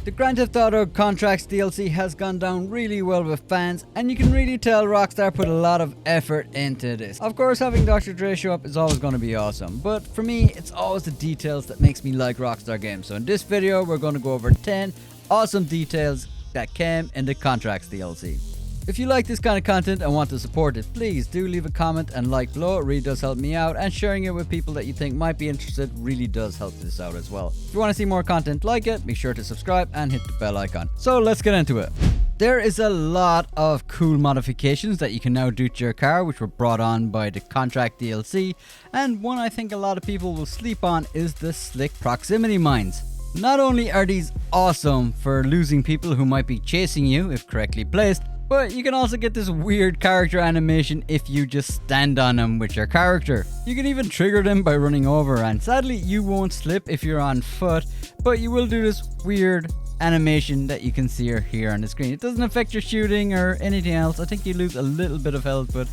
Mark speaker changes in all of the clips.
Speaker 1: The Grand Theft Auto Contracts DLC has gone down really well with fans, and you can really tell Rockstar put a lot of effort into this. Of course, having Dr. Dre show up is always going to be awesome, but for me, it's always the details that makes me like Rockstar Games. So in this video, we're going to go over 10 awesome details that came in the Contracts DLC. If you like this kind of content and want to support it, please do leave a comment and like below. It really does help me out, and sharing it with people that you think might be interested really does help this out as well. If you want to see more content like it, be sure to subscribe and hit the bell icon. So let's get into it. There is a lot of cool modifications that you can now do to your car, which were brought on by the Contract DLC, and one I think a lot of people will sleep on is the slick proximity mines. Not only are these awesome for losing people who might be chasing you if correctly placed, but you can also get this weird character animation if you just stand on them with your character. You can even trigger them by running over, and sadly you won't slip if you're on foot, but you will do this weird animation that you can see here on the screen. It doesn't affect your shooting or anything else. I think you lose a little bit of health, but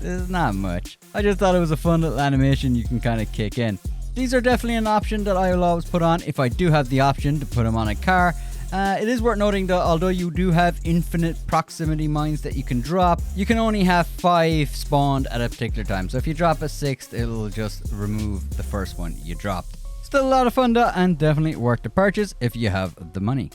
Speaker 1: it's not much. I just thought it was a fun little animation you can kind of kick in. These are definitely an option that I will always put on if I do have the option to put them on a car. It is worth noting that although you do have infinite proximity mines that you can drop, you can only have 5 spawned at a particular time. So if you drop a 6th, it'll just remove the first one you dropped. Still a lot of fun though, and definitely worth the purchase if you have the money.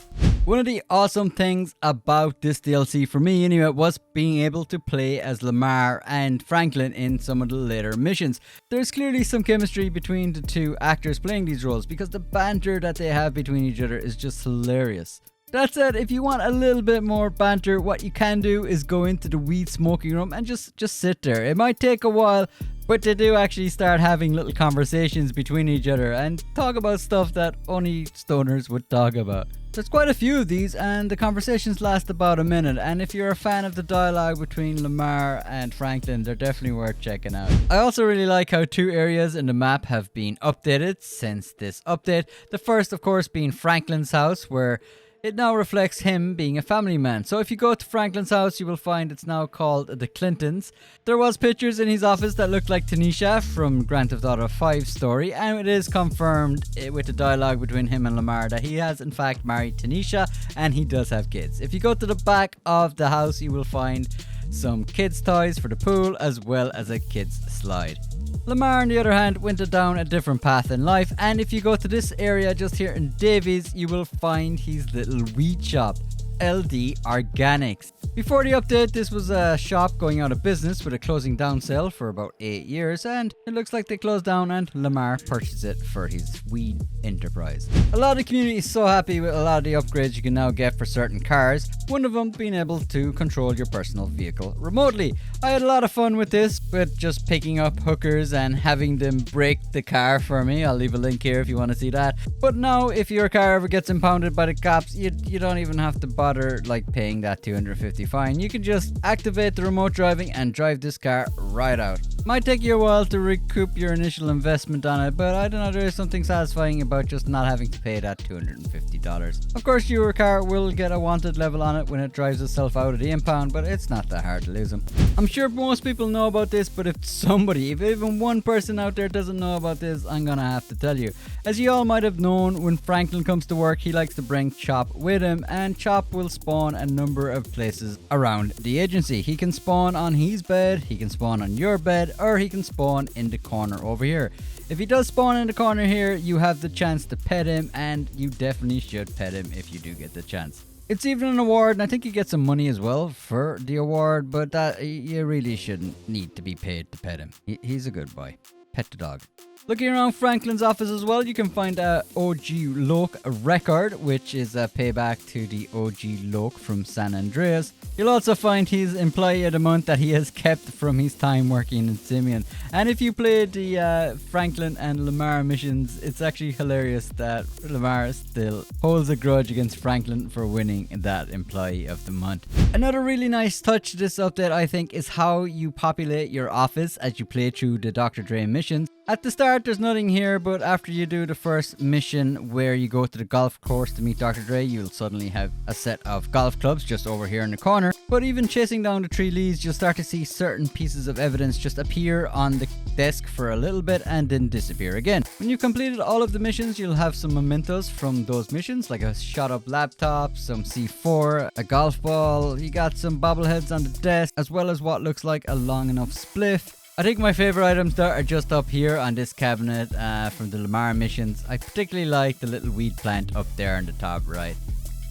Speaker 1: One of the awesome things about this DLC for me anyway was being able to play as Lamar and Franklin in some of the later missions. There's clearly some chemistry between the two actors playing these roles because the banter that they have between each other is just hilarious. That said, if you want a little bit more banter, what you can do is go into the weed smoking room and just sit there. It might take a while, but they do actually start having little conversations between each other and talk about stuff that only stoners would talk about. There's quite a few of these, and the conversations last about a minute, and if you're a fan of the dialogue between Lamar and Franklin, they're definitely worth checking out. I also really like how 2 areas in the map have been updated since this update. The first, of course, being Franklin's house, where it now reflects him being a family man. So if you go to Franklin's house, you will find it's now called the Clintons. There was pictures in his office that looked like Tanisha from Grand Theft Auto 5 story, and it is confirmed with the dialogue between him and Lamar that he has in fact married Tanisha and he does have kids. If you go to the back of the house, you will find some kids' toys for the pool as well as a kids' slide. Lamar, on the other hand, went down a different path in life, and if you go to this area just here in Davies, you will find his little weed shop, LD Organics. Before the update, this was a shop going out of business with a closing down sale for about 8 years, and it looks like they closed down and Lamar purchased it for his weed enterprise. A lot of the community is so happy with a lot of the upgrades you can now get for certain cars, one of them being able to control your personal vehicle remotely. I had a lot of fun with this, with just picking up hookers and having them break the car for me. I'll leave a link here if you want to see that. But now, if your car ever gets impounded by the cops, you don't even have to bother like paying that $250 fine. You can just activate the remote driving and drive this car right out. Might take you a while to recoup your initial investment on it, but I don't know, there is something satisfying about just not having to pay that $250. Of course, your car will get a wanted level on it when it drives itself out of the impound, but it's not that hard to lose them. I'm sure most people know about this, but if even one person out there doesn't know about this, I'm gonna have to tell you. As you all might have known, when Franklin comes to work, he likes to bring Chop with him, and Chop will spawn a number of places around the agency. He can spawn on his bed, he can spawn on your bed, or he can spawn in the corner over here. If he does spawn in the corner here, you have the chance to pet him, and you definitely should pet him if you do get the chance. It's even an award, and I think you get some money as well for the award, but that you really shouldn't need to be paid to pet him. He's a good boy. Pet the dog. Looking around Franklin's office as well, you can find a OG Loke record, which is a payback to the OG Loke from San Andreas. You'll also find his employee of the month that he has kept from his time working in Simeon. And if you played the Franklin and Lamar missions, it's actually hilarious that Lamar still holds a grudge against Franklin for winning that employee of the month. Another really nice touch to this update, I think, is how you populate your office as you play through the Dr. Dre missions. At the start, there's nothing here, but after you do the first mission where you go to the golf course to meet Dr. Dre, you'll suddenly have a set of golf clubs just over here in the corner. But even chasing down the 3 leads, you'll start to see certain pieces of evidence just appear on the desk for a little bit and then disappear again. When you've completed all of the missions, you'll have some mementos from those missions, like a shot up laptop, some C4, a golf ball, you got some bobbleheads on the desk, as well as what looks like a long enough spliff. I think my favorite items there are just up here on this cabinet from the Lamar missions. I particularly like the little weed plant up there on the top right.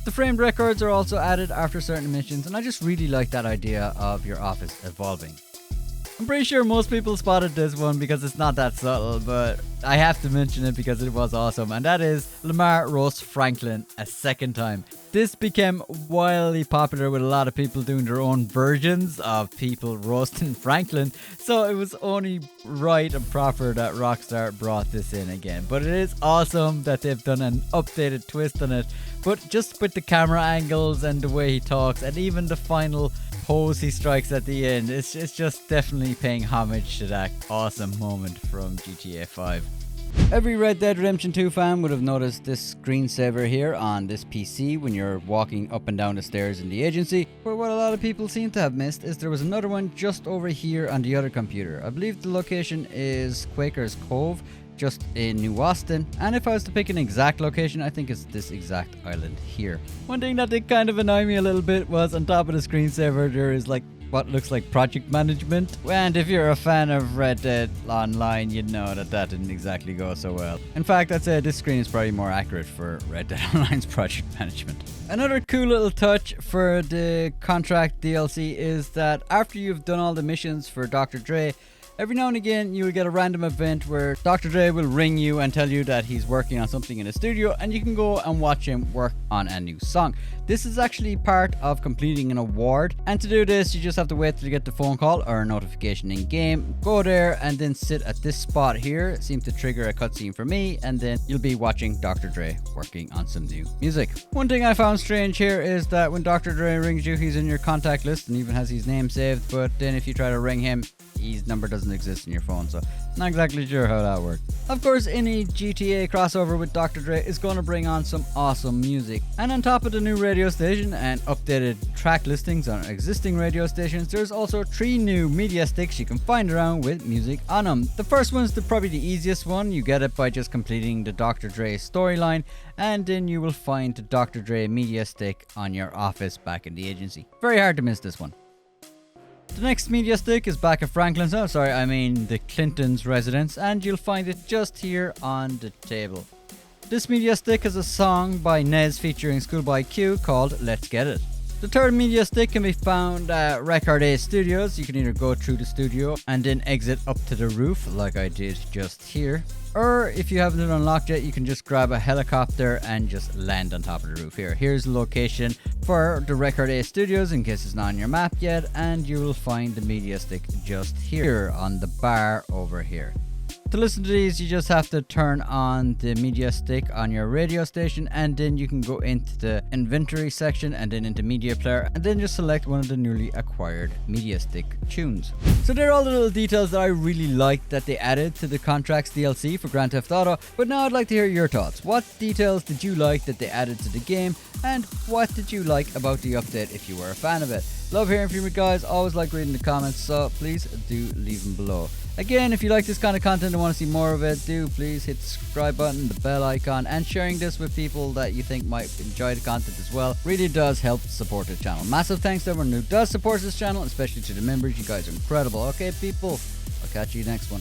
Speaker 1: The framed records are also added after certain missions, and I just really like that idea of your office evolving. I'm pretty sure most people spotted this one because it's not that subtle, but I have to mention it because it was awesome, and that is Lamar roasts Franklin a second time. This became wildly popular with a lot of people doing their own versions of people roasting Franklin, so it was only right and proper that Rockstar brought this in again. But it is awesome that they've done an updated twist on it, but just with the camera angles and the way he talks and even the final pose he strikes at the end, it's just definitely paying homage to that awesome moment from GTA 5. Every Red Dead Redemption 2 fan would have noticed this screensaver here on this PC when you're walking up and down the stairs in the agency, but what a lot of people seem to have missed is there was another one just over here on the other computer. I believe the location is Quaker's Cove, just in New Austin, and if I was to pick an exact location, I think it's this exact island here. One thing that did kind of annoy me a little bit was on top of the screensaver there is like what looks like project management, and if you're a fan of Red Dead Online, you'd know that that didn't exactly go so well. In fact, I'd say this screen is probably more accurate for Red Dead Online's project management. Another cool little touch for the contract DLC is that after you've done all the missions for Dr. Dre, every now and again you will get a random event where Dr. Dre will ring you and tell you that he's working on something in the studio, and you can go and watch him work on a new song. This is actually part of completing an award, and to do this you just have to wait till you get the phone call or a notification in game. Go there and then sit at this spot here. It seems to trigger a cutscene for me, and then you'll be watching Dr. Dre working on some new music. One thing I found strange here is that when Dr. Dre rings you, he's in your contact list and even has his name saved, but then if you try to ring him, his number doesn't exist in your phone, so not exactly sure how that works. Of course, any GTA crossover with Dr. Dre is going to bring on some awesome music, and on top of the new radio station and updated track listings on existing radio stations, there's also 3 new media sticks you can find around with music on them. The first one's probably the easiest one. You get it by just completing the Dr. Dre storyline, and then you will find the Dr. Dre media stick on your office back in the agency. Very hard to miss this one. The next media stick is back at Franklin's, the Clinton's residence, and you'll find it just here on the table. This media stick is a song by Nez featuring Schoolboy Q called Let's Get It. The third media stick can be found at Record A Studios. You can either go through the studio and then exit up to the roof like I did just here, or if you haven't unlocked yet, you can just grab a helicopter and just land on top of the roof here. Here's the location for the Record A Studios in case it's not on your map yet, and you will find the media stick just here on the bar over here. To listen to these, you just have to turn on the media stick on your radio station, and then you can go into the inventory section and then into media player, and then just select one of the newly acquired media stick tunes. So there are all the little details that I really liked that they added to the Contracts DLC for Grand Theft Auto, but now I'd like to hear your thoughts. What details did you like that they added to the game, and what did you like about the update if you were a fan of it? Love hearing from you guys, always like reading the comments, so please do leave them below. Again, if you like this kind of content and want to see more of it, do please hit the subscribe button, the bell icon, and sharing this with people that you think might enjoy the content as well really does help support the channel. Massive thanks to everyone who does support this channel, especially to the members. You guys are incredible. Okay, people, I'll catch you next one.